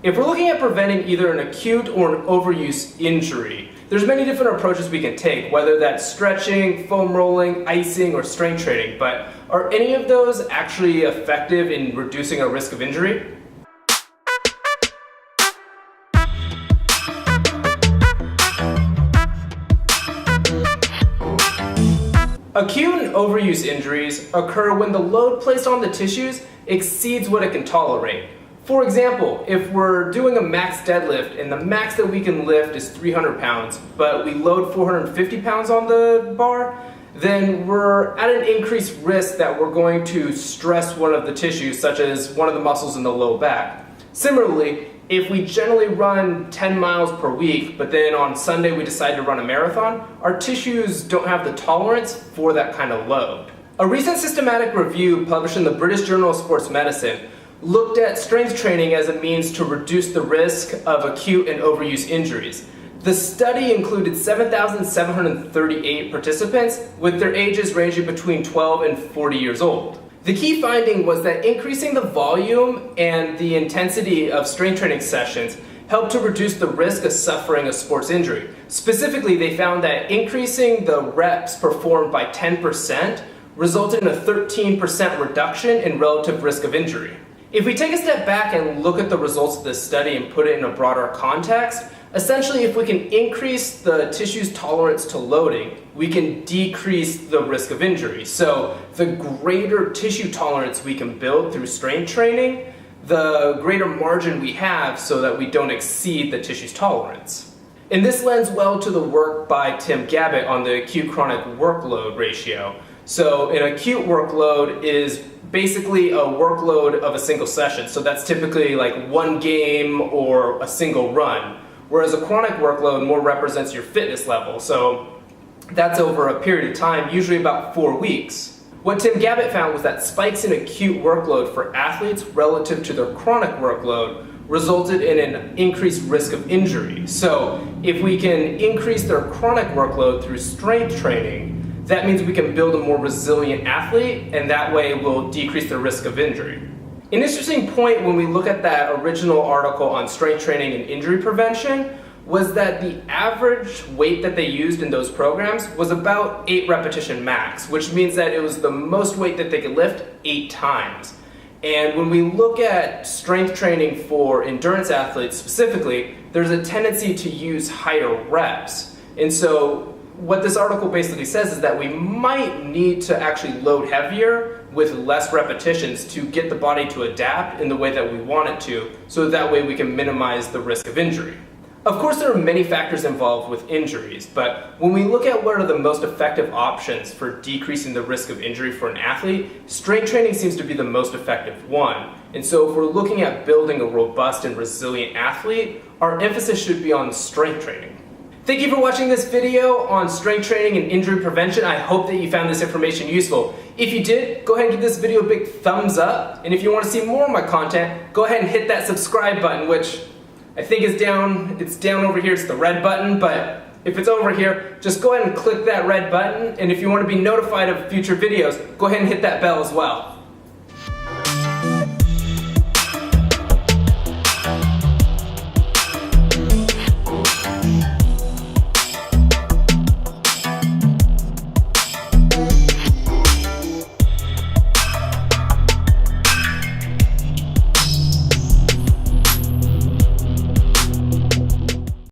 If we're looking at preventing either an acute or an overuse injury, there's many different approaches we can take, whether that's stretching, foam rolling, icing, or strength training, but are any of those actually effective in reducing our risk of injury? Acute and overuse injuries occur when the load placed on the tissues exceeds what it can tolerate. For example, if we're doing a max deadlift and the max that we can lift is 300 pounds, but we load 450 pounds on the bar, then we're at an increased risk that we're going to stress one of the tissues, such as one of the muscles in the low back. Similarly, if we generally run 10 miles per week, but then on Sunday we decide to run a marathon, our tissues don't have the tolerance for that kind of load. A recent systematic review published in the British Journal of Sports Medicine looked at strength training as a means to reduce the risk of acute and overuse injuries. The study included 7,738 participants with their ages ranging between 12 and 40 years old. The key finding was that increasing the volume and the intensity of strength training sessions helped to reduce the risk of suffering a sports injury. Specifically, they found that increasing the reps performed by 10% resulted in a 13% reduction in relative risk of injury. If we take a step back and look at the results of this study and put it in a broader context, essentially if we can increase the tissue's tolerance to loading, we can decrease the risk of injury. So the greater tissue tolerance we can build through strength training, the greater margin we have so that we don't exceed the tissue's tolerance. And this lends well to the work by Tim Gabbett on the acute-chronic workload ratio. So an acute workload is basically a workload of a single session. So that's typically like one game or a single run. Whereas a chronic workload more represents your fitness level. So that's over a period of time, usually about 4 weeks. What Tim Gabbett found was that spikes in acute workload for athletes relative to their chronic workload resulted in an increased risk of injury. So if we can increase their chronic workload through strength training, that means we can build a more resilient athlete, and that way we'll decrease the risk of injury. An interesting point when we look at that original article on strength training and injury prevention was that the average weight that they used in those programs was about 8 repetition max, which means that it was the most weight that they could lift 8 times. And when we look at strength training for endurance athletes specifically, there's a tendency to use higher reps. And so what this article basically says is that we might need to actually load heavier with less repetitions to get the body to adapt in the way that we want it to, so that way we can minimize the risk of injury. Of course, there are many factors involved with injuries, but when we look at what are the most effective options for decreasing the risk of injury for an athlete, strength training seems to be the most effective one. And so if we're looking at building a robust and resilient athlete, our emphasis should be on strength training. Thank you for watching this video on strength training and injury prevention. I hope that you found this information useful. If you did, go ahead and give this video a big thumbs up. And if you want to see more of my content, go ahead and hit that subscribe button, which I think is down. It's down over here. It's the red button, but if it's over here, just go ahead and click that red button. And if you want to be notified of future videos, go ahead and hit that bell as well.